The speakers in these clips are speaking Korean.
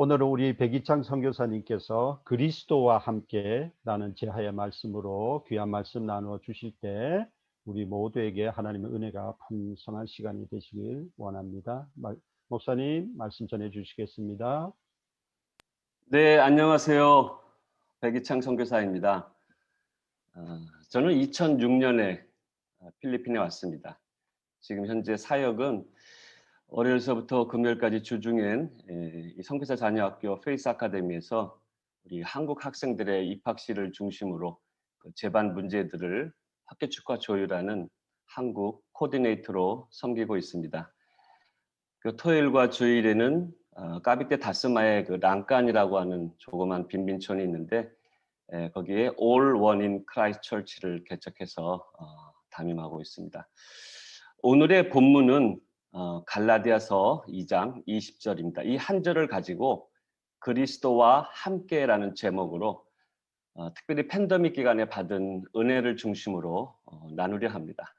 오늘은 우리 백이창 선교사님께서 그리스도와 함께라는 제하의 말씀으로 귀한 말씀 나누어 주실 때 우리 모두에게 하나님의 은혜가 풍성한 시간이 되시길 원합니다. 목사님 말씀 전해 주시겠습니다. 네, 안녕하세요. 백이창 선교사입니다. 저는 2006년에 필리핀에 왔습니다. 지금 현재 사역은 월요일서부터 금요일까지 주중엔 이 선교사 자녀학교 페이스 아카데미에서 우리 한국 학생들의 입학시를 중심으로 그 제반 문제들을 학교 측과 조율하는 한국 코디네이터로 섬기고 있습니다. 그 토요일과 주일에는 까비떼 다스마의 그 랑간이라고 하는 조그만 빈민촌이 있는데 거기에 All One in Christ Church를 개척해서 담임하고 있습니다. 오늘의 본문은 갈라디아서 2장 20절입니다. 이 한 절을 가지고 그리스도와 함께라는 제목으로 특별히 팬데믹 기간에 받은 은혜를 중심으로 나누려 합니다.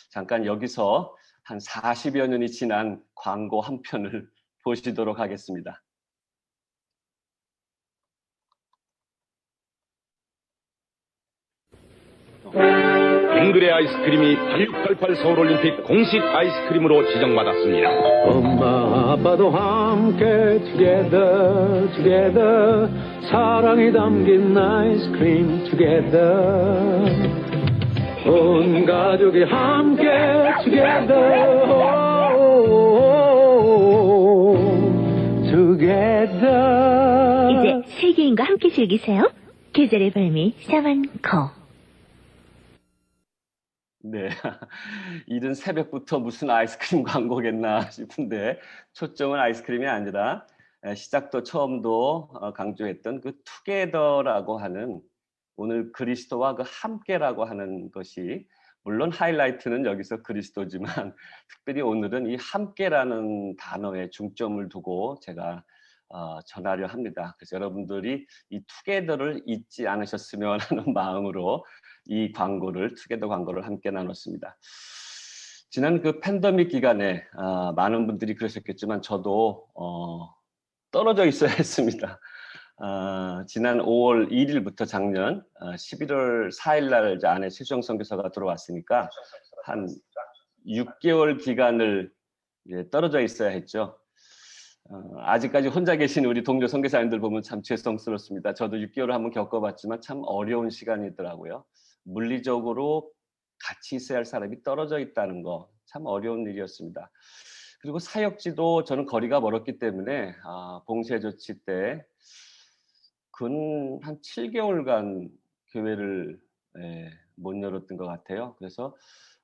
잠깐 여기서 한 40여 년이 지난 광고 한 편을 보시도록 하겠습니다. 앵글의 아이스크림이 8688 서울올림픽 공식 아이스크림으로 지정받았습니다. 엄마 아빠도 함께 together 사랑이 담긴 아이스크림 together 온 가족이 함께 together 이제 세계인과 함께 즐기세요. 계절의 발미 사완코. 네, 이른 새벽부터 무슨 아이스크림 광고겠나 싶은데 초점은 아이스크림이 아니라 시작도 처음도 강조했던 그 투게더라고 하는 오늘 그리스도와 그 함께라고 하는 것이 물론 하이라이트는 여기서 그리스도지만 특별히 오늘은 이 함께라는 단어에 중점을 두고 제가 전하려 합니다. 그래서 여러분들이 이 투게더를 잊지 않으셨으면 하는 마음으로 이 투게더 광고를 함께 나눴습니다. 지난 그 팬데믹 기간에 많은 분들이 그러셨겠지만 저도 떨어져 있어야 했습니다. 지난 5월 1일부터 작년 11월 4일 날 안에 최수정 선교사가 들어왔으니까 한 6개월 기간을 떨어져 있어야 했죠. 아직까지 혼자 계신 우리 동료 선교사님들 보면 참 죄송스럽습니다. 저도 6개월을 한번 겪어봤지만 참 어려운 시간이더라고요. 물리적으로 같이 있어야 할 사람이 떨어져 있다는 거 참 어려운 일이었습니다. 그리고 사역지도 저는 거리가 멀었기 때문에 봉쇄 조치 때 근 한 7개월간 교회를 못 열었던 것 같아요. 그래서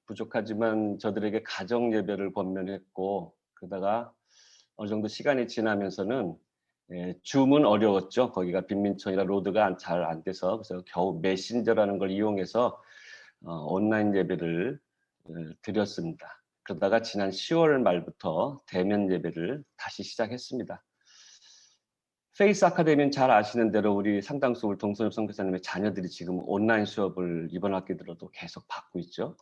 부족하지만 저들에게 가정 예배를 권면했고 그러다가 어느 정도 시간이 지나면서는 줌은 어려웠죠. 거기가 빈민촌이라 로드가 잘 안 돼서 그래서 겨우 메신저라는 걸 이용해서 온라인 예배를 드렸습니다. 그러다가 지난 10월 말부터 대면 예배를 다시 시작했습니다. 페이스 아카데미는 잘 아시는 대로 우리 상당수 우리 동선엽 선교사님의 자녀들이 지금 온라인 수업을 이번 학기 들어도 계속 받고 있죠.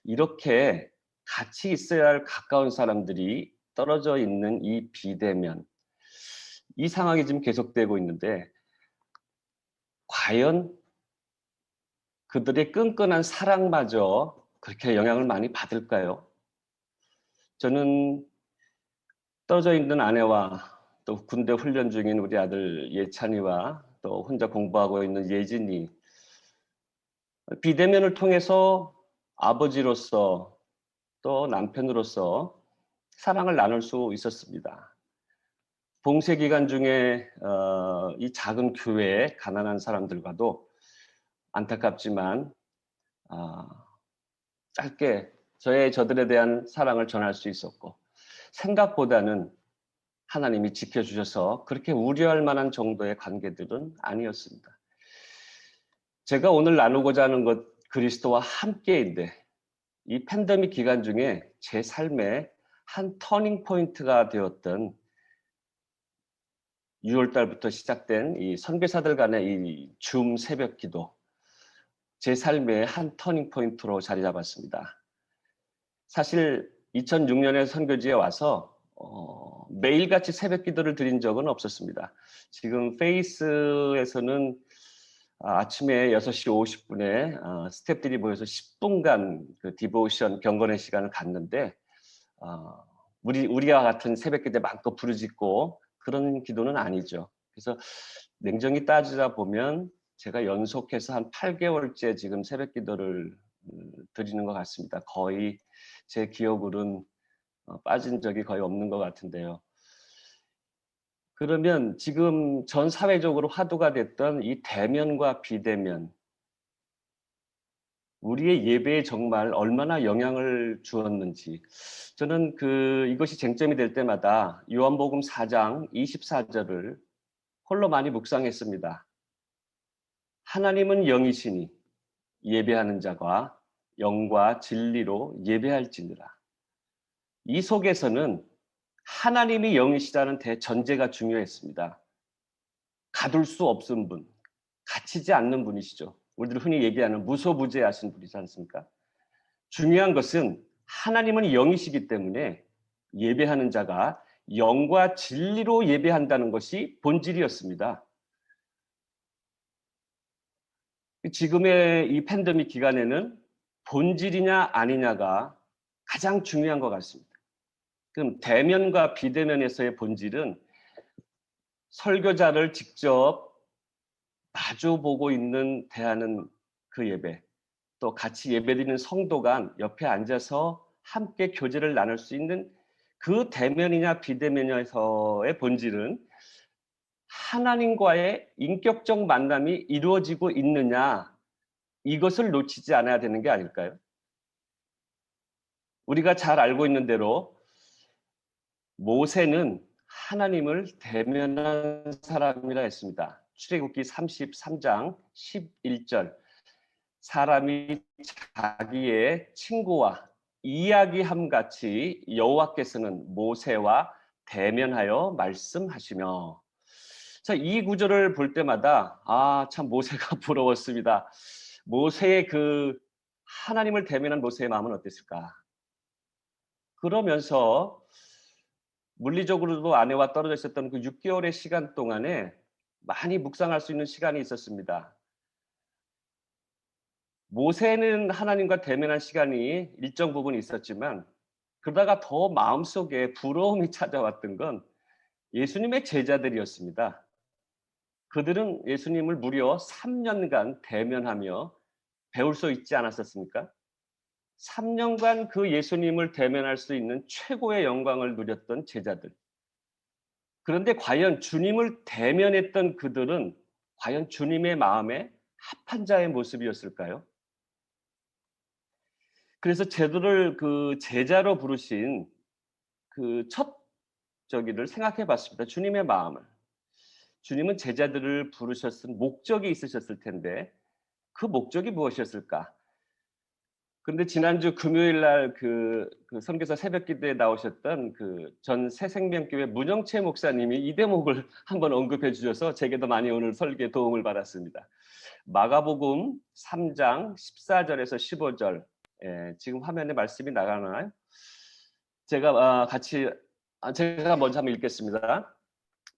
이렇게 같이 있어야 할 가까운 사람들이 떨어져 있는 이 비대면, 이 상황이 지금 계속되고 있는데 과연 그들의 끈끈한 사랑마저 그렇게 영향을 많이 받을까요? 저는 떨어져 있는 아내와 또 군대 훈련 중인 우리 아들 예찬이와 또 혼자 공부하고 있는 예진이 비대면을 통해서 아버지로서 또 남편으로서 사랑을 나눌 수 있었습니다. 봉쇄 기간 중에 이 작은 교회에 가난한 사람들과도 안타깝지만 짧게 저들에 대한 사랑을 전할 수 있었고 생각보다는 하나님이 지켜주셔서 그렇게 우려할 만한 정도의 관계들은 아니었습니다. 제가 오늘 나누고자 하는 것 그리스도와 함께인데 이 팬데믹 기간 중에 제 삶의 한 터닝 포인트가 되었던 6월 달부터 시작된 이 선교사들 간의 이 줌 새벽 기도 제 삶의 한 터닝 포인트로 자리 잡았습니다. 사실 2006년에 선교지에 와서 매일같이 새벽 기도를 드린 적은 없었습니다. 지금 페이스에서는 아침에 6시 50분에 스태프들이 모여서 10분간 그 디보션 경건의 시간을 갖는데 우리와 같은 새벽 기도에 마음껏 부르짖고 그런 기도는 아니죠. 그래서 냉정히 따지다 보면 제가 연속해서 한 8개월째 지금 새벽 기도를 드리는 것 같습니다. 거의 제 기억으로는 빠진 적이 거의 없는 것 같은데요. 그러면 지금 전 사회적으로 화두가 됐던 이 대면과 비대면, 우리의 예배에 정말 얼마나 영향을 주었는지, 저는 이것이 쟁점이 될 때마다 요한복음 4장 24절을 홀로 많이 묵상했습니다. 하나님은 영이시니 예배하는 자가 영과 진리로 예배할지니라. 이 속에서는 하나님이 영이시다는 대전제가 중요했습니다. 가둘 수 없은 분, 갇히지 않는 분이시죠. 우리들 흔히 얘기하는 무소부재하신 분이지 않습니까? 중요한 것은 하나님은 영이시기 때문에 예배하는 자가 영과 진리로 예배한다는 것이 본질이었습니다. 지금의 이 팬데믹 기간에는 본질이냐 아니냐가 가장 중요한 것 같습니다. 그럼 대면과 비대면에서의 본질은 설교자를 직접 마주보고 대하는 그 예배, 또 같이 예배드리는 성도 간 옆에 앉아서 함께 교제를 나눌 수 있는 그 대면이냐 비대면에서의 본질은 하나님과의 인격적 만남이 이루어지고 있느냐, 이것을 놓치지 않아야 되는 게 아닐까요? 우리가 잘 알고 있는 대로 모세는 하나님을 대면한 사람이라 했습니다. 출애굽기 33장 11절, 사람이 자기의 친구와 이야기함같이 여호와께서는 모세와 대면하여 말씀하시며. 자, 이 구절을 볼 때마다 참 모세가 부러웠습니다. 모세의 하나님을 대면한 모세의 마음은 어땠을까? 그러면서 물리적으로도 아내와 떨어져 있었던 그 6개월의 시간 동안에 많이 묵상할 수 있는 시간이 있었습니다. 모세는 하나님과 대면한 시간이 일정 부분 있었지만, 그러다가 더 마음속에 부러움이 찾아왔던 건 예수님의 제자들이었습니다. 그들은 예수님을 무려 3년간 대면하며 배울 수 있지 않았었습니까? 3년간 그 예수님을 대면할 수 있는 최고의 영광을 누렸던 제자들. 그런데 과연 주님을 대면했던 그들은 과연 주님의 마음에 합한 자의 모습이었을까요? 그래서 제도를 제자로 부르신 첫 저기를 생각해 봤습니다. 주님의 마음을. 주님은 제자들을 부르셨은 목적이 있으셨을 텐데 그 목적이 무엇이었을까? 그런데 지난주 금요일 날 선교사 새벽 기도에 나오셨던 전 새생명교회 문영채 목사님이 이 대목을 한번 언급해 주셔서 제게도 많이 오늘 설교에 도움을 받았습니다. 마가복음 3장 14절에서 15절, 지금 화면에 말씀이 나가나요? 제가 먼저 한번 읽겠습니다.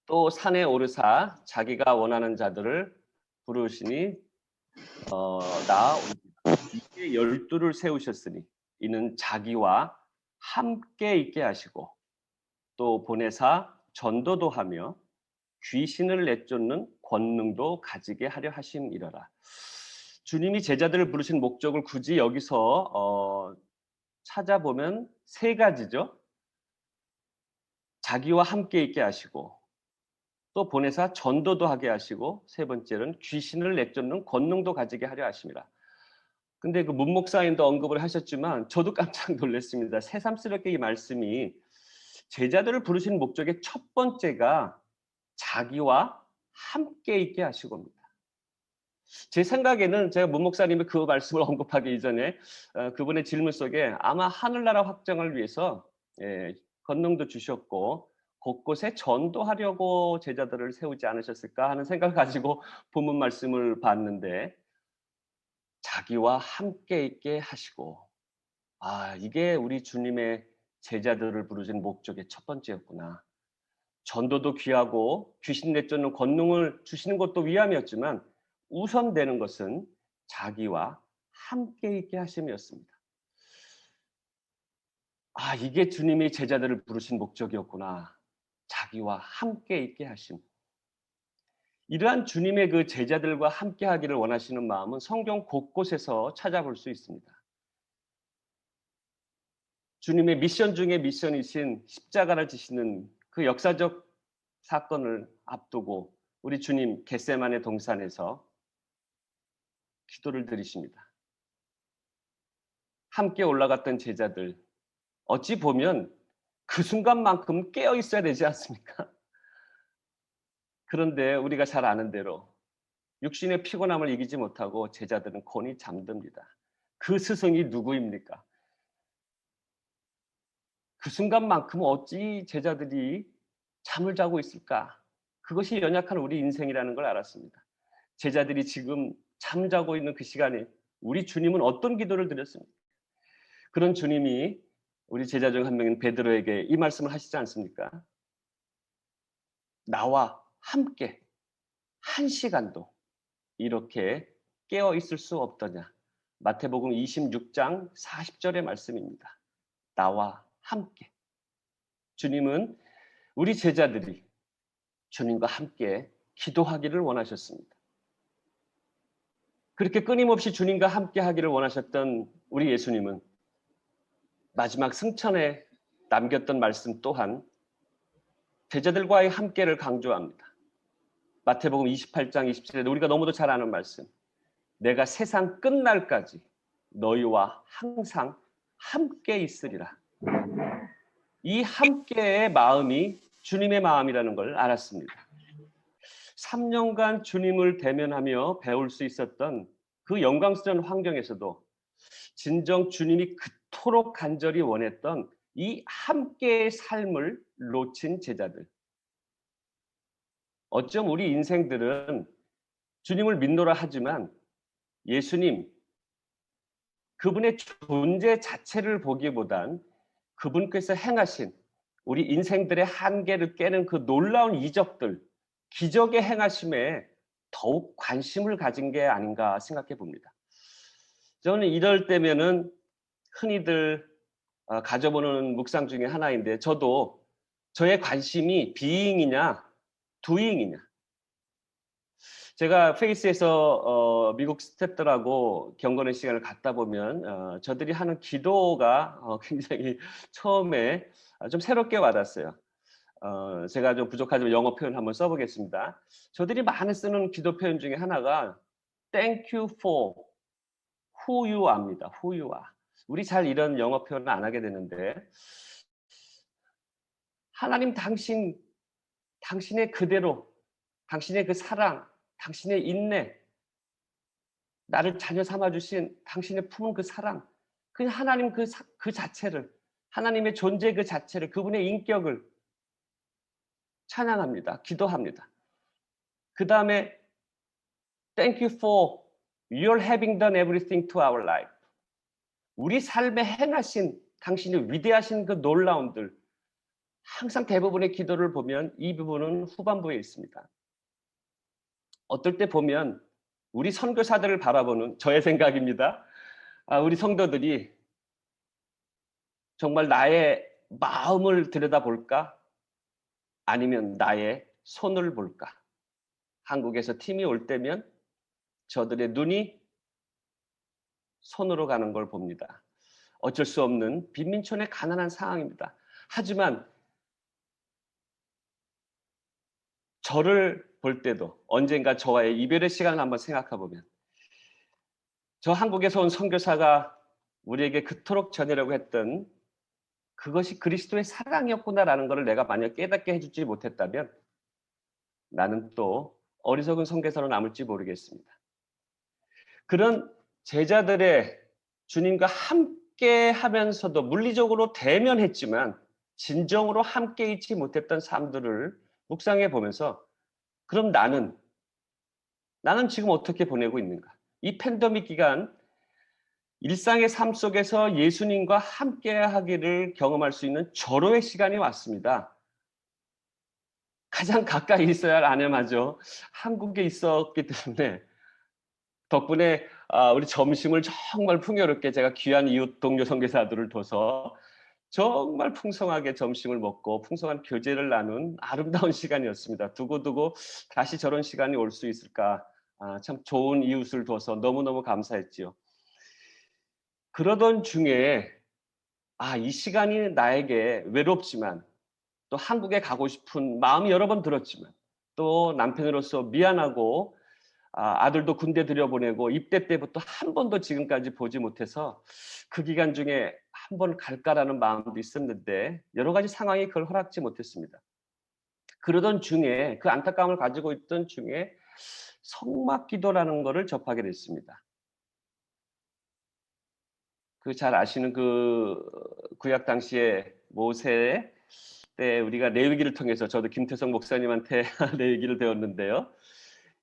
또 산에 오르사 자기가 원하는 자들을 부르시니 나아오니라. 이에 12를 세우셨으니 이는 자기와 함께 있게 하시고 또 보내사 전도도 하며 귀신을 내쫓는 권능도 가지게 하려 하심이러라. 주님이 제자들을 부르신 목적을 굳이 여기서 찾아보면 세 가지죠. 자기와 함께 있게 하시고, 또 보내사 전도도 하게 하시고, 세 번째는 귀신을 내쫓는 권능도 가지게 하려 하심이라. 근데 문 목사님도 언급을 하셨지만 저도 깜짝 놀랐습니다. 새삼스럽게 이 말씀이 제자들을 부르신 목적의 첫 번째가 자기와 함께 있게 하시고입니다. 제 생각에는 제가 문 목사님이 그 말씀을 언급하기 이전에 그분의 질문 속에 아마 하늘나라 확장을 위해서 권능도 주셨고 곳곳에 전도하려고 제자들을 세우지 않으셨을까 하는 생각을 가지고 본문 말씀을 봤는데, 자기와 함께 있게 하시고, 이게 우리 주님의 제자들을 부르신 목적의 첫 번째였구나. 전도도 귀하고 귀신 내쫓는 권능을 주시는 것도 위함이었지만 우선되는 것은 자기와 함께 있게 하심이었습니다. 아, 이게 주님이 제자들을 부르신 목적이었구나. 자기와 함께 있게 하심. 이러한 주님의 그 제자들과 함께 하기를 원하시는 마음은 성경 곳곳에서 찾아볼 수 있습니다. 주님의 미션 중에 미션이신 십자가를 지시는 그 역사적 사건을 앞두고 우리 주님 겟세마네 동산에서 기도를 드리십니다. 함께 올라갔던 제자들, 어찌 보면 그 순간만큼 깨어 있어야 되지 않습니까? 그런데 우리가 잘 아는 대로 육신의 피곤함을 이기지 못하고 제자들은 곤히 잠듭니다. 그 스승이 누구입니까? 그 순간만큼 어찌 제자들이 잠을 자고 있을까? 그것이 연약한 우리 인생이라는 걸 알았습니다. 제자들이 지금 잠자고 있는 그 시간에 우리 주님은 어떤 기도를 드렸습니까? 그런 주님이 우리 제자 중 한 명인 베드로에게 이 말씀을 하시지 않습니까? 나와 함께 한 시간도 이렇게 깨어 있을 수 없더냐. 마태복음 26장 40절의 말씀입니다. 나와 함께. 주님은 우리 제자들이 주님과 함께 기도하기를 원하셨습니다. 그렇게 끊임없이 주님과 함께 하기를 원하셨던 우리 예수님은 마지막 승천에 남겼던 말씀 또한 제자들과의 함께를 강조합니다. 마태복음 28장 27절에 우리가 너무도 잘 아는 말씀. 내가 세상 끝날까지 너희와 항상 함께 있으리라. 이 함께의 마음이 주님의 마음이라는 걸 알았습니다. 3년간 주님을 대면하며 배울 수 있었던 그 영광스러운 환경에서도 진정 주님이 그토록 간절히 원했던 이 함께의 삶을 놓친 제자들. 어쩜 우리 인생들은 주님을 믿노라 하지만 예수님, 그분의 존재 자체를 보기보단 그분께서 행하신 우리 인생들의 한계를 깨는 그 놀라운 이적들, 기적의 행하심에 더욱 관심을 가진 게 아닌가 생각해 봅니다. 저는 이럴 때면은 흔히들 가져보는 묵상 중에 하나인데 저도 저의 관심이 비잉이냐 두잉이냐. 제가 페이스에서 미국 스태프들하고 경건의 시간을 갖다 보면 저들이 하는 기도가 굉장히 처음에 좀 새롭게 와닿았어요. 제가 좀 부족하지만 영어 표현 한번 써보겠습니다. 저들이 많이 쓰는 기도 표현 중에 하나가 Thank you for who you are입니다. who you are. 우리 잘 이런 영어 표현을 안 하게 되는데 하나님 당신의 그대로, 당신의 그 사랑, 당신의 인내, 나를 자녀 삼아주신 당신의 품은 그 사랑, 그냥 하나님 그 자체를, 하나님의 존재 그 자체를, 그분의 인격을 찬양합니다. 기도합니다. 그 다음에 Thank you for your having done everything to our life. 우리 삶에 행하신 당신의 위대하신 그 놀라움들, 항상 대부분의 기도를 보면 이 부분은 후반부에 있습니다. 어떨 때 보면 우리 선교사들을 바라보는 저의 생각입니다. 우리 성도들이 정말 나의 마음을 들여다볼까? 아니면 나의 손을 볼까? 한국에서 팀이 올 때면 저들의 눈이 손으로 가는 걸 봅니다. 어쩔 수 없는 빈민촌의 가난한 상황입니다. 하지만 저를 볼 때도 언젠가 저와의 이별의 시간을 한번 생각해 보면 저 한국에서 온 선교사가 우리에게 그토록 전하려고 했던 그것이 그리스도의 사랑이었구나라는 것을 내가 만약 깨닫게 해주지 못했다면 나는 또 어리석은 선교사로 남을지 모르겠습니다. 그런 제자들의 주님과 함께 하면서도 물리적으로 대면했지만 진정으로 함께 있지 못했던 삶들을 묵상해 보면서 그럼 나는 지금 어떻게 보내고 있는가? 이 팬데믹 기간 일상의 삶 속에서 예수님과 함께 하기를 경험할 수 있는 절호의 시간이 왔습니다. 가장 가까이 있어야 할 아내마저 한국에 있었기 때문에 덕분에 우리 점심을 정말 풍요롭게 제가 귀한 이웃 동료 선교사들을 둬서 정말 풍성하게 점심을 먹고 풍성한 교제를 나눈 아름다운 시간이었습니다. 두고두고 다시 저런 시간이 올 수 있을까? 참 좋은 이웃을 둬서 너무너무 감사했지요. 그러던 중에 이 시간이 나에게 외롭지만 또 한국에 가고 싶은 마음이 여러 번 들었지만 또 남편으로서 미안하고 아들도 군대 들여보내고 입대 때부터 한 번도 지금까지 보지 못해서 그 기간 중에 한 번 갈까라는 마음도 있었는데 여러 가지 상황이 그걸 허락지 못했습니다. 그러던 중에 그 안타까움을 가지고 있던 중에 성막기도라는 것을 접하게 됐습니다. 그 잘 아시는 그 구약 당시에 모세 때 우리가 레위기를 통해서 저도 김태성 목사님한테 레위기를 배웠는데요.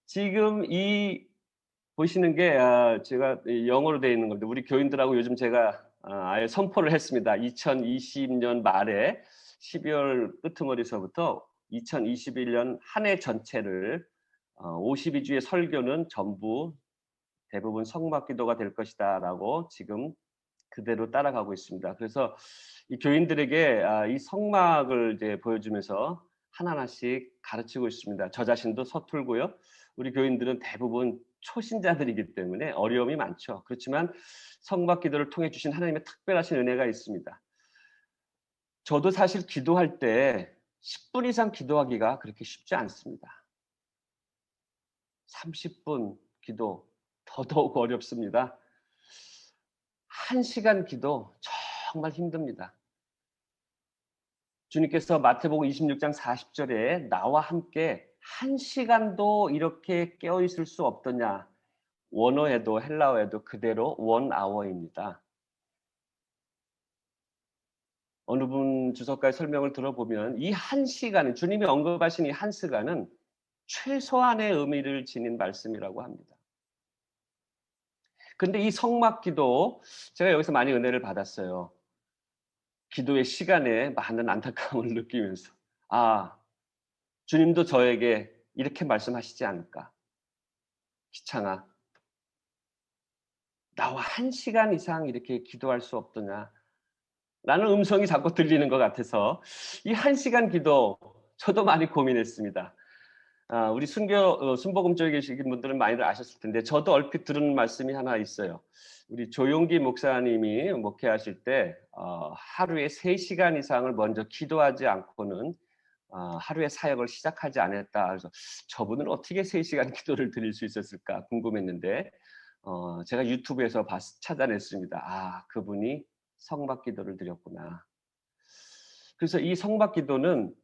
지금 이 보시는 게 제가 영어로 되어 있는 건데 우리 교인들하고 요즘 제가 아예 선포를 했습니다. 2020년 말에 12월 끄트머리서부터 2021년 한 해 전체를 52주의 설교는 전부 대부분 성막기도가 될 것이다 라고 지금 그대로 따라가고 있습니다. 그래서 이 교인들에게 이 성막을 이제 보여주면서 하나하나씩 가르치고 있습니다. 저 자신도 서툴고요. 우리 교인들은 대부분 초신자들이기 때문에 어려움이 많죠. 그렇지만 성막기도를 통해 주신 하나님의 특별하신 은혜가 있습니다. 저도 사실 기도할 때 10분 이상 기도하기가 그렇게 쉽지 않습니다. 30분 기도 더더욱 어렵습니다. 1시간 기도 정말 힘듭니다. 주님께서 마태복음 26장 40절에 나와 함께 1시간도 이렇게 깨어있을 수 없더냐. 원어에도 헬라어에도 그대로 1hour입니다. 어느 분 주석가의 설명을 들어보면 이 1시간은 주님이 언급하신 이 1시간은 최소한의 의미를 지닌 말씀이라고 합니다. 근데 이 성막기도 제가 여기서 많이 은혜를 받았어요. 기도의 시간에 많은 안타까움을 느끼면서 주님도 저에게 이렇게 말씀하시지 않을까. 기창아, 나와 1시간 이상 이렇게 기도할 수 없더냐. 라는 음성이 자꾸 들리는 것 같아서 이 1시간 기도 저도 많이 고민했습니다. 우리 순복음 쪽에 계신 분들은 많이들 아셨을 텐데 저도 얼핏 들은 말씀이 하나 있어요. 우리 조용기 목사님이 목회하실 때 하루에 3시간 이상을 먼저 기도하지 않고는 하루의 사역을 시작하지 않았다. 그래서 저분은 어떻게 3시간 기도를 드릴 수 있었을까 궁금했는데 제가 유튜브에서 찾아냈습니다. 그분이 성막기도를 드렸구나. 그래서 이 성막기도는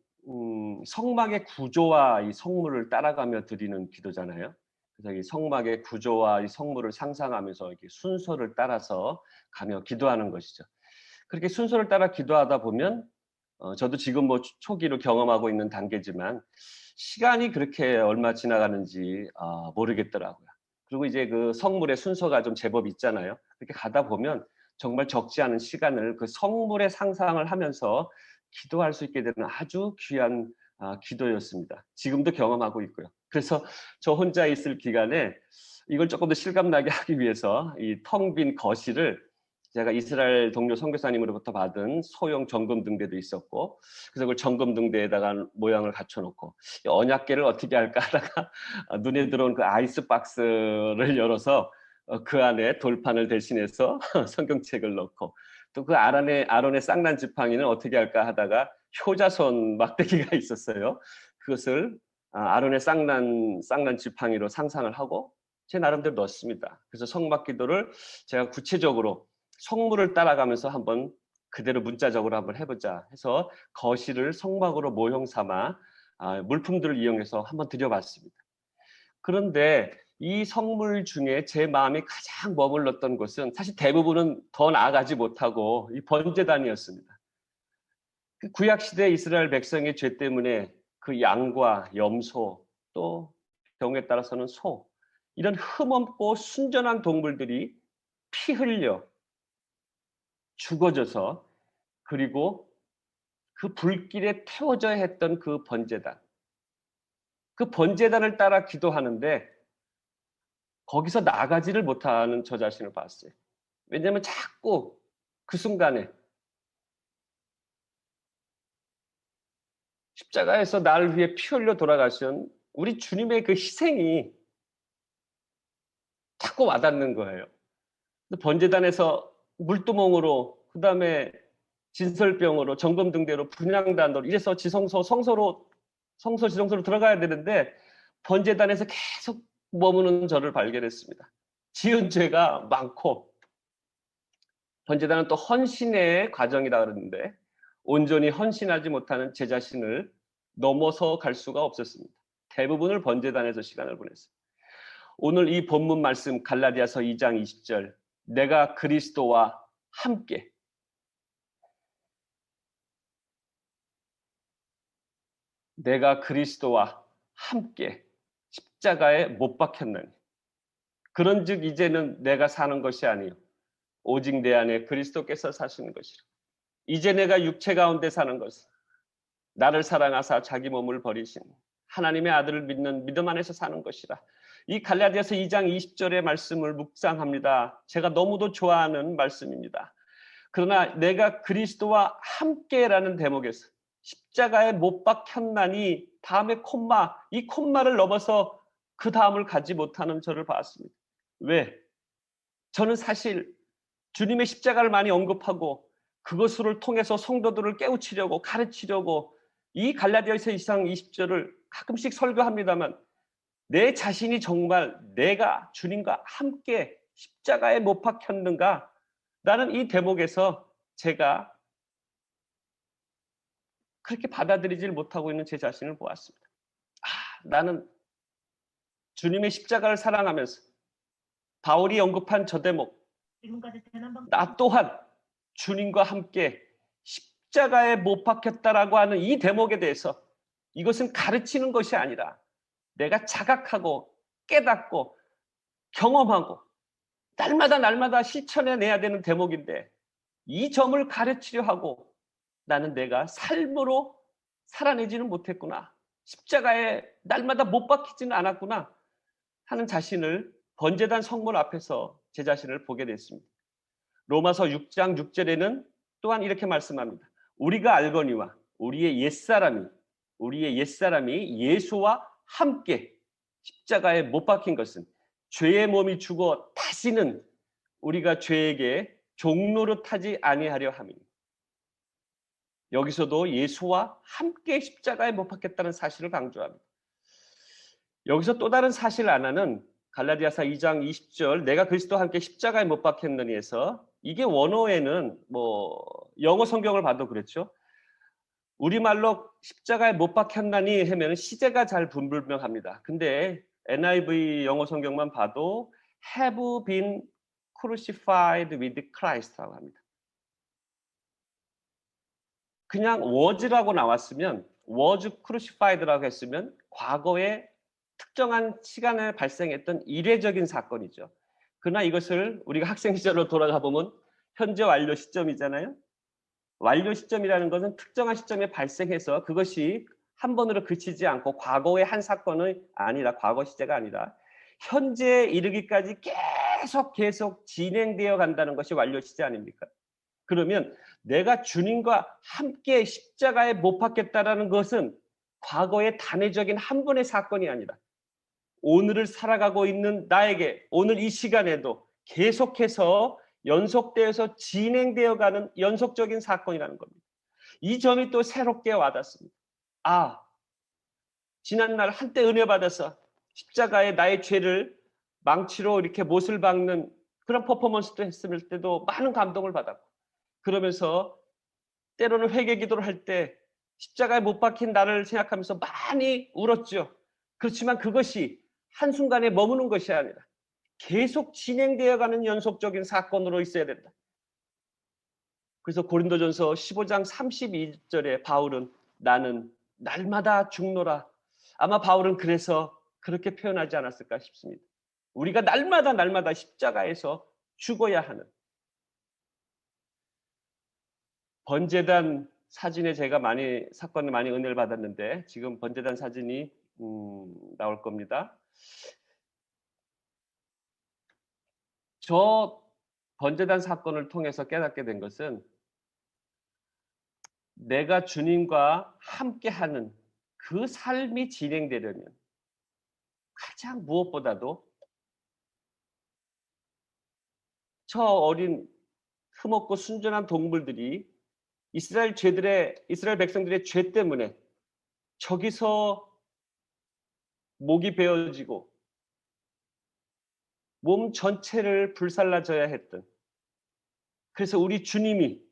성막의 구조와 이 성물을 따라가며 드리는 기도잖아요. 그래서 이 성막의 구조와 이 성물을 상상하면서 이렇게 순서를 따라서 가며 기도하는 것이죠. 그렇게 순서를 따라 기도하다 보면 저도 지금 초기로 경험하고 있는 단계지만 시간이 그렇게 얼마 지나가는지 모르겠더라고요. 그리고 이제 그 성물의 순서가 좀 제법 있잖아요. 그렇게 가다 보면 정말 적지 않은 시간을 그 성물의 상상을 하면서 기도할 수 있게 되는 아주 귀한 기도였습니다. 지금도 경험하고 있고요. 그래서 저 혼자 있을 기간에 이걸 조금 더 실감나게 하기 위해서 이 텅 빈 거실을 제가 이스라엘 동료 선교사님으로부터 받은 소형 점검등대도 있었고 그래서 그걸 점검등대에다가 모양을 갖춰놓고 언약궤를 어떻게 할까 하다가 눈에 들어온 그 아이스박스를 열어서 그 안에 돌판을 대신해서 성경책을 넣고 또 그 아론의 쌍난 지팡이는 어떻게 할까 하다가 효자손 막대기가 있었어요. 그것을 아론의 쌍난 지팡이로 상상을 하고 제 나름대로 넣었습니다. 그래서 성막기도를 제가 구체적으로 성물을 따라가면서 한번 그대로 문자적으로 한번 해보자 해서 거실을 성막으로 모형 삼아 물품들을 이용해서 한번 드려봤습니다. 그런데 이 성물 중에 제 마음이 가장 머물렀던 곳은 사실 대부분은 더 나아가지 못하고 이 번제단이었습니다. 그 구약시대 이스라엘 백성의 죄 때문에 그 양과 염소 또 경우에 따라서는 소 이런 흠없고 순전한 동물들이 피 흘려 죽어져서 그리고 그 불길에 태워져야 했던 그 번제단. 그 번제단을 따라 기도하는데 거기서 나가지를 못하는 저 자신을 봤어요. 왜냐하면 자꾸 그 순간에 십자가에서 나를 위해 피 흘려 돌아가신 우리 주님의 그 희생이 자꾸 와닿는 거예요. 번제단에서 물두멍으로, 그 다음에 진설병으로, 정금등대로, 분향단으로 이래서 성소로 들어가야 되는데 번제단에서 계속 머무는 저를 발견했습니다. 지은 죄가 많고, 번제단은 또 헌신의 과정이라 그러는데 온전히 헌신하지 못하는 제 자신을 넘어서 갈 수가 없었습니다. 대부분을 번제단에서 시간을 보냈어요. 오늘 이 본문 말씀 갈라디아서 2장 20절, 내가 그리스도와 함께, 내가 그리스도와 함께 십자가에 못 박혔나니 그런즉 이제는 내가 사는 것이 아니요 오직 내 안에 그리스도께서 사시는 것이라. 이제 내가 육체 가운데 사는 것은 나를 사랑하사 자기 몸을 버리신 하나님의 아들을 믿는 믿음 안에서 사는 것이라. 이 갈라디아서 2장 20절의 말씀을 묵상합니다. 제가 너무도 좋아하는 말씀입니다. 그러나 내가 그리스도와 함께라는 대목에서 십자가에 못 박혔나니 다음에 콤마, 이 콤마를 넘어서 그 다음을 가지 못하는 저를 봤습니다. 왜? 저는 사실 주님의 십자가를 많이 언급하고 그것을 통해서 성도들을 깨우치려고 가르치려고 이 갈라디아서 2장 20절을 가끔씩 설교합니다만 내 자신이 정말 내가 주님과 함께 십자가에 못 박혔는가? 나는 이 대목에서 제가 그렇게 받아들이질 못하고 있는 제 자신을 보았습니다. 나는 주님의 십자가를 사랑하면서 바울이 언급한 저 대목, 나 또한 주님과 함께 십자가에 못 박혔다라고 하는 이 대목에 대해서 이것은 가르치는 것이 아니라 내가 자각하고 깨닫고 경험하고 날마다 실천해내야 되는 대목인데 이 점을 가르치려 하고 나는 내가 삶으로 살아내지는 못했구나. 십자가에 날마다 못 박히지는 않았구나 하는 자신을 번제단 성물 앞에서 제 자신을 보게 됐습니다. 로마서 6장 6절에는 또한 이렇게 말씀합니다. 우리가 알거니와 우리의 옛사람이 예수와 함께 십자가에 못 박힌 것은 죄의 몸이 죽어 다시는 우리가 죄에게 종노릇하지 아니하려 함이니. 여기서도 예수와 함께 십자가에 못 박혔다는 사실을 강조합니다. 여기서 또 다른 사실 하나는 갈라디아서 2장 20절 내가 그리스도와 함께 십자가에 못 박혔느니에서 이게 원어에는 영어 성경을 봐도 그렇죠. 우리말로 십자가에 못 박혔나니 하면 시제가 잘 불분명합니다. 근데 NIV 영어 성경만 봐도 have been crucified with Christ라고 합니다. 그냥 was라고 나왔으면 was crucified라고 했으면 과거에 특정한 시간에 발생했던 이례적인 사건이죠. 그러나 이것을 우리가 학생 시절로 돌아가 보면 현재 완료 시점이잖아요. 완료 시점이라는 것은 특정한 시점에 발생해서 그것이 한 번으로 그치지 않고 과거의 한 사건이 아니라 과거 시제가 아니라 현재에 이르기까지 계속 진행되어 간다는 것이 완료 시제 아닙니까? 그러면 내가 주님과 함께 십자가에 못 박혔다라는 것은 과거의 단회적인 한 번의 사건이 아니라 오늘을 살아가고 있는 나에게 오늘 이 시간에도 계속해서 연속되어서 진행되어가는 연속적인 사건이라는 겁니다. 이 점이 또 새롭게 와닿습니다. 지난날 한때 은혜 받아서 십자가에 나의 죄를 망치로 이렇게 못을 박는 그런 퍼포먼스도 했을 때도 많은 감동을 받았고 그러면서 때로는 회개 기도를 할 때 십자가에 못 박힌 나를 생각하면서 많이 울었죠. 그렇지만 그것이 한순간에 머무는 것이 아니라 계속 진행되어가는 연속적인 사건으로 있어야 된다. 그래서 고린도전서 15장 32절에 바울은 나는 날마다 죽노라. 아마 바울은 그래서 그렇게 표현하지 않았을까 싶습니다. 우리가 날마다 십자가에서 죽어야 하는 번제단 사진에 제가 사건에 많이 은혜를 받았는데 지금 번제단 사진이 나올 겁니다. 저 번제단 사건을 통해서 깨닫게 된 것은 내가 주님과 함께하는 그 삶이 진행되려면 가장 무엇보다도 저 어린 흠없고 순전한 동물들이 이스라엘 백성들의 죄 때문에 저기서 목이 베어지고 몸 전체를 불살라져야 했던, 그래서 우리 주님이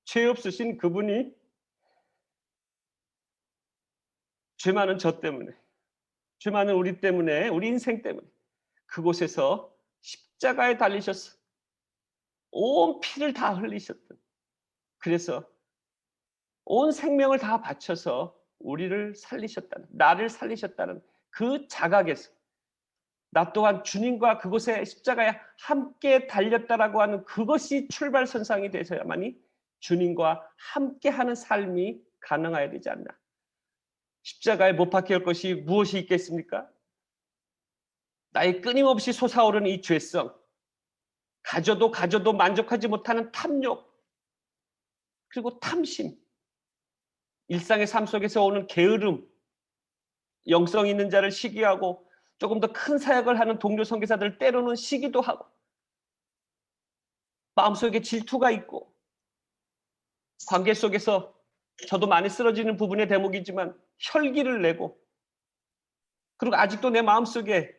죄 없으신 그분이 죄 많은 저 때문에, 죄 많은 우리 때문에, 우리 인생 때문에 그곳에서 십자가에 달리셔서 온 피를 다 흘리셨던, 그래서 온 생명을 다 바쳐서 우리를 살리셨다는, 나를 살리셨다는 그 자각에서 나 또한 주님과 그곳에 십자가에 함께 달렸다라고 하는 그것이 출발선상이 되셔야만이 주님과 함께하는 삶이 가능해야 되지 않나. 십자가에 못 박혀 할 것이 무엇이 있겠습니까? 나의 끊임없이 솟아오르는 이 죄성, 가져도 만족하지 못하는 탐욕, 그리고 탐심, 일상의 삶 속에서 오는 게으름, 영성 있는 자를 시기하고 조금 더 큰 사역을 하는 동료 선교사들을 때로는 시기도 하고, 마음속에 질투가 있고, 관계 속에서 저도 많이 쓰러지는 부분의 대목이지만 혈기를 내고, 그리고 아직도 내 마음속에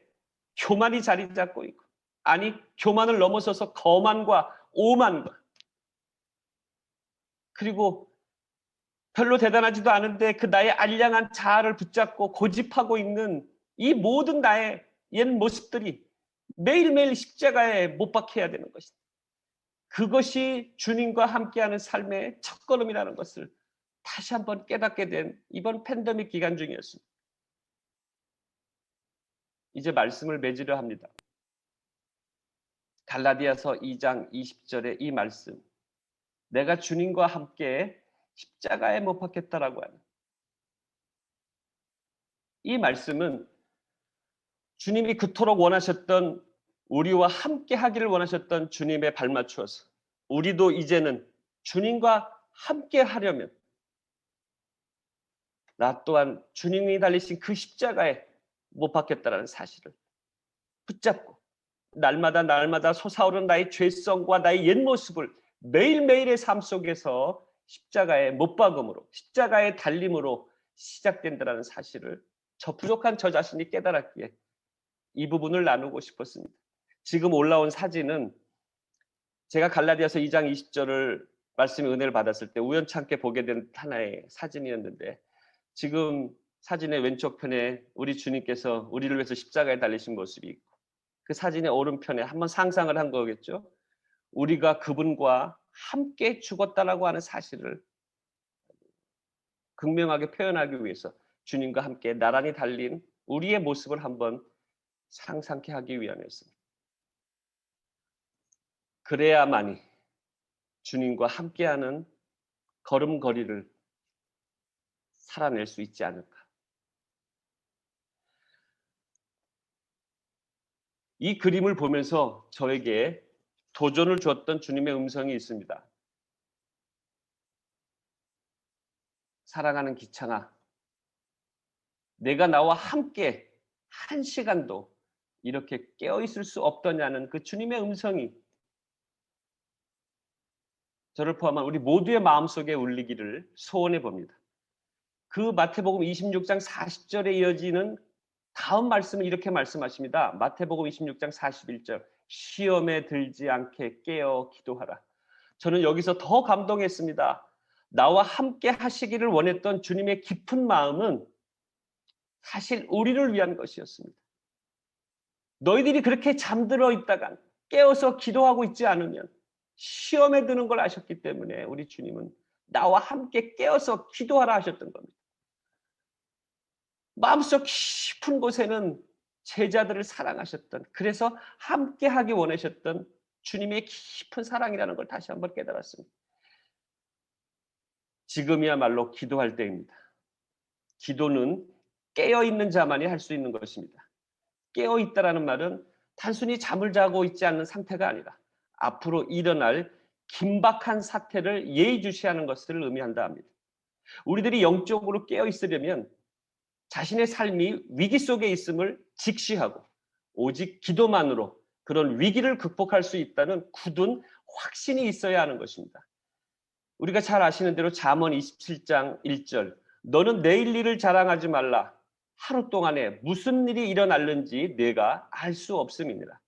교만이 자리 잡고 있고, 아니 교만을 넘어서서 거만과 오만과, 그리고 별로 대단하지도 않은데 그 나의 알량한 자아를 붙잡고 고집하고 있는 이 모든 나의 옛 모습들이 매일매일 십자가에 못 박혀야 되는 것이다. 그것이 주님과 함께하는 삶의 첫걸음이라는 것을 다시 한번 깨닫게 된 이번 팬데믹 기간 중이었습니다. 이제 말씀을 맺으려 합니다. 갈라디아서 2장 20절의 이 말씀, 내가 주님과 함께 십자가에 못 박혔다라고 하는 이 말씀은 주님이 그토록 원하셨던, 우리와 함께 하기를 원하셨던 주님에 발맞추어서 우리도 이제는 주님과 함께 하려면 나 또한 주님이 달리신 그 십자가에 못 박혔다라는 사실을 붙잡고 날마다 솟아오르는 나의 죄성과 나의 옛 모습을 매일매일의 삶 속에서 십자가에 못 박음으로, 십자가에 달림으로 시작된다는 사실을 저 부족한 저 자신이 깨달았기에 이 부분을 나누고 싶었습니다. 지금 올라온 사진은 제가 갈라디아서 2장 20절을 말씀의 은혜를 받았을 때 우연찮게 보게 된 하나의 사진이었는데, 지금 사진의 왼쪽 편에 우리 주님께서 우리를 위해서 십자가에 달리신 모습이 있고, 그 사진의 오른편에 한번 상상을 한 거겠죠. 우리가 그분과 함께 죽었다라고 하는 사실을 극명하게 표현하기 위해서 주님과 함께 나란히 달린 우리의 모습을 한번 상상케 하기 위함이었습니다. 그래야만이 주님과 함께하는 걸음걸이를 살아낼 수 있지 않을까. 이 그림을 보면서 저에게 도전을 주었던 주님의 음성이 있습니다. 사랑하는 기창아, 내가 나와 함께 한 시간도 이렇게 깨어있을 수 없더냐는 그 주님의 음성이 저를 포함한 우리 모두의 마음속에 울리기를 소원해 봅니다. 그 마태복음 26장 40절에 이어지는 다음 말씀은 이렇게 말씀하십니다. 마태복음 26장 41절, 시험에 들지 않게 깨어 기도하라. 저는 여기서 더 감동했습니다. 나와 함께 하시기를 원했던 주님의 깊은 마음은 사실 우리를 위한 것이었습니다. 너희들이 그렇게 잠들어 있다가 깨어서 기도하고 있지 않으면 시험에 드는 걸 아셨기 때문에 우리 주님은 나와 함께 깨어서 기도하라 하셨던 겁니다. 마음속 깊은 곳에는 제자들을 사랑하셨던, 그래서 함께하기 원하셨던 주님의 깊은 사랑이라는 걸 다시 한번 깨달았습니다. 지금이야말로 기도할 때입니다. 기도는 깨어있는 자만이 할 수 있는 것입니다. 깨어있다라는 말은 단순히 잠을 자고 있지 않는 상태가 아니라 앞으로 일어날 긴박한 사태를 예의주시하는 것을 의미한다 합니다. 우리들이 영적으로 깨어있으려면 자신의 삶이 위기 속에 있음을 직시하고 오직 기도만으로 그런 위기를 극복할 수 있다는 굳은 확신이 있어야 하는 것입니다. 우리가 잘 아시는 대로 잠언 27장 1절, 너는 내일 일을 자랑하지 말라. 하루 동안에 무슨 일이 일어날는지 내가 알 수 없음이니라.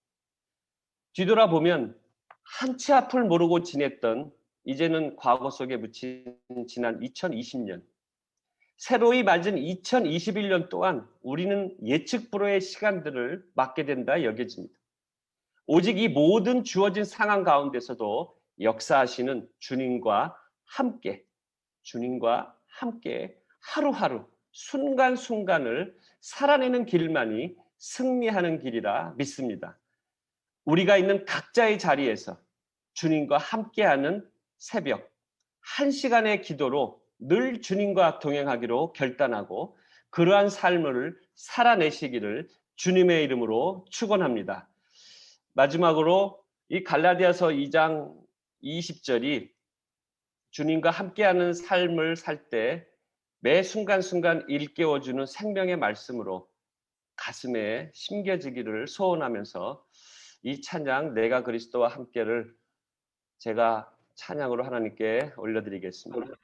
뒤돌아보면 한치 앞을 모르고 지냈던, 이제는 과거 속에 묻힌 지난 2020년, 새로이 맞은 2021년 또한 우리는 예측 불허의 시간들을 맞게 된다 여겨집니다. 오직 이 모든 주어진 상황 가운데서도 역사하시는 주님과 함께 하루하루 순간순간을 살아내는 길만이 승리하는 길이라 믿습니다. 우리가 있는 각자의 자리에서 주님과 함께하는 새벽 1시간의 기도로 늘 주님과 동행하기로 결단하고 그러한 삶을 살아내시기를 주님의 이름으로 축원합니다. 마지막으로 이 갈라디아서 2장 20절이 주님과 함께하는 삶을 살 때 매 순간순간 일깨워주는 생명의 말씀으로 가슴에 심겨지기를 소원하면서 이 찬양 내가 그리스도와 함께를 제가 찬양으로 하나님께 올려드리겠습니다.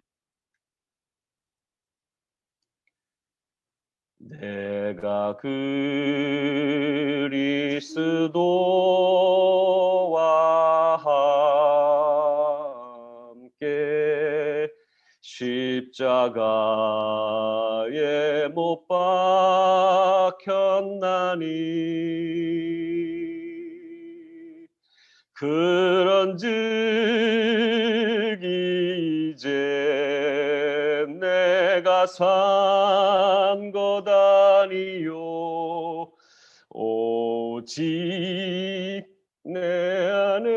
내가 그리스도와 함께 십자가에 못 박혔나니 그런즉 이제 내가 산 것 아니요 오직 내 안에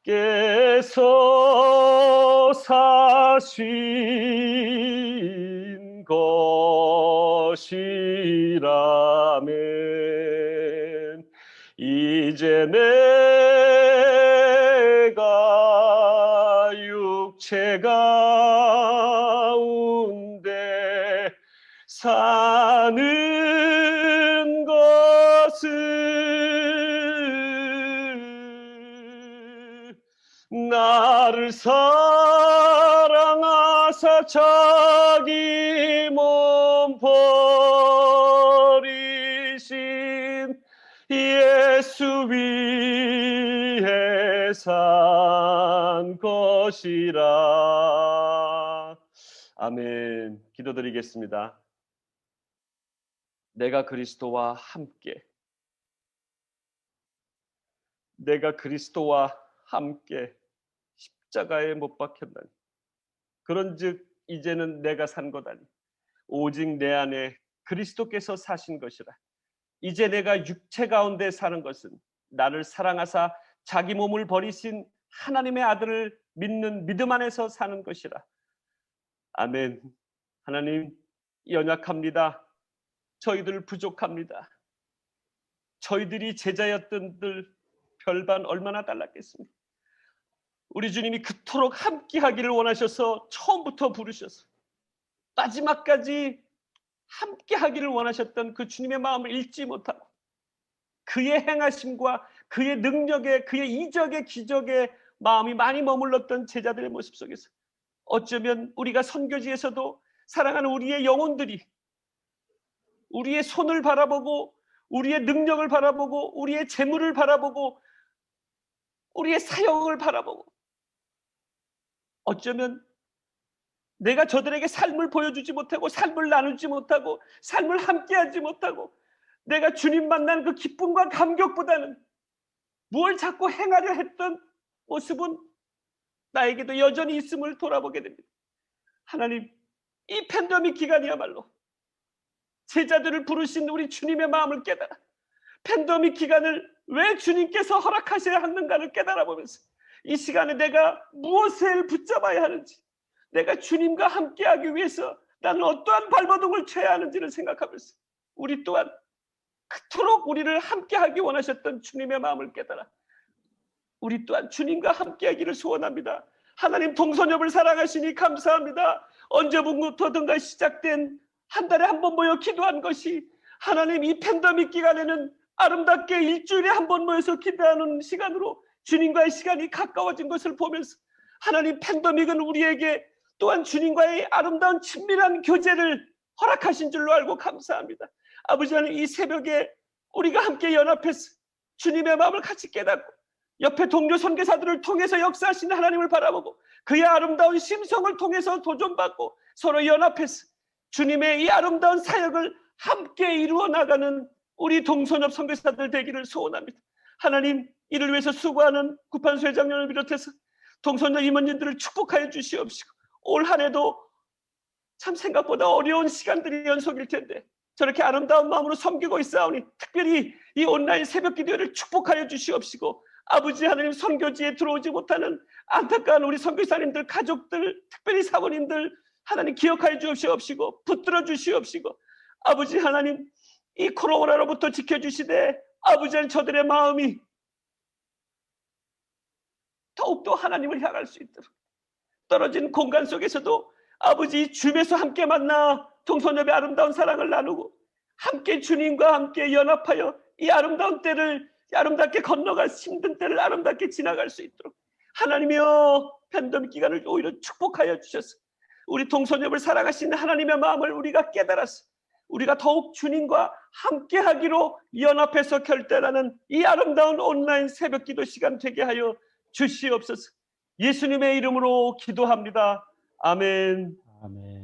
예수께서 사신 것이라면 이제 내가 육체 가운데 사는 것은 나를 사랑하사 자기 몸 버리신 예수 위에 산 것이라. 아멘. 기도드리겠습니다. 내가 그리스도와 함께, 내가 그리스도와 함께 십자가에 못 박혔나니 그런즉 이제는 내가 산 것 아니 오직 내 안에 그리스도께서 사신 것이라. 이제 내가 육체 가운데 사는 것은 나를 사랑하사 자기 몸을 버리신 하나님의 아들을 믿는 믿음 안에서 사는 것이라. 아멘. 하나님, 연약합니다. 저희들 부족합니다. 저희들이 제자였던들 별반 얼마나 달랐겠습니까? 우리 주님이 그토록 함께하기를 원하셔서 처음부터 부르셔서 마지막까지 함께하기를 원하셨던 그 주님의 마음을 잊지 못하고 그의 행하심과 그의 능력에, 그의 이적의 기적에 마음이 많이 머물렀던 제자들의 모습 속에서 어쩌면 우리가 선교지에서도 사랑하는 우리의 영혼들이 우리의 손을 바라보고 우리의 능력을 바라보고 우리의 재물을 바라보고 우리의 사역을 바라보고 어쩌면 내가 저들에게 삶을 보여주지 못하고 삶을 나누지 못하고 삶을 함께하지 못하고 내가 주님 만난 그 기쁨과 감격보다는 무엇을 자꾸 행하려 했던 모습은 나에게도 여전히 있음을 돌아보게 됩니다. 하나님, 이 팬데믹 기간이야말로 제자들을 부르신 우리 주님의 마음을 깨달아 팬데믹 기간을 왜 주님께서 허락하셔야 하는가를 깨달아보면서 이 시간에 내가 무엇을 붙잡아야 하는지, 내가 주님과 함께하기 위해서 나는 어떠한 발버둥을 쳐야 하는지를 생각하면서 우리 또한 그토록 우리를 함께하기 원하셨던 주님의 마음을 깨달아 우리 또한 주님과 함께하기를 소원합니다. 하나님, 동서녀을 사랑하시니 감사합니다. 언제부터든가 시작된 한 달에 한 번 모여 기도한 것이 하나님 이 팬데믹 기간에는 아름답게 일주일에 한 번 모여서 기도하는 시간으로 주님과의 시간이 가까워진 것을 보면서 하나님, 팬데믹은 우리에게 또한 주님과의 아름다운 친밀한 교제를 허락하신 줄로 알고 감사합니다. 아버지 하나님, 이 새벽에 우리가 함께 연합해서 주님의 마음을 같이 깨닫고 옆에 동료 선교사들을 통해서 역사하시는 하나님을 바라보고 그의 아름다운 심성을 통해서 도전받고 서로 연합해서 주님의 이 아름다운 사역을 함께 이루어 나가는 우리 동선협 선교사들 되기를 소원합니다. 하나님, 이를 위해서 수고하는 구판수 회장님을 비롯해서 동선협 임원진들을 축복하여 주시옵시고 올 한 해도 참 생각보다 어려운 시간들이 연속일 텐데 저렇게 아름다운 마음으로 섬기고 있사오니 특별히 이 온라인 새벽 기도회를 축복하여 주시옵시고 아버지 하나님, 선교지에 들어오지 못하는 안타까운 우리 선교사님들, 가족들, 특별히 사모님들 하나님 기억하여 주시옵시고 붙들어 주시옵시고 아버지 하나님, 이 코로나로부터 지켜주시되 아버지 하나님, 저들의 마음이 더욱더 하나님을 향할 수 있도록 떨어진 공간 속에서도 아버지 주님에서 함께 만나 동서협의 아름다운 사랑을 나누고 함께 주님과 함께 연합하여 이 아름다운 때를 아름답게 건너갈 힘든 때를 아름답게 지나갈 수 있도록 하나님이여 팬데믹 기간을 오히려 축복하여 주셔서 우리 동서협을 사랑하시는 하나님의 마음을 우리가 깨달아서 우리가 더욱 주님과 함께하기로 연합해서 결단하는 이 아름다운 온라인 새벽 기도 시간 되게 하여 주시옵소서. 예수님의 이름으로 기도합니다. 아멘. 아멘.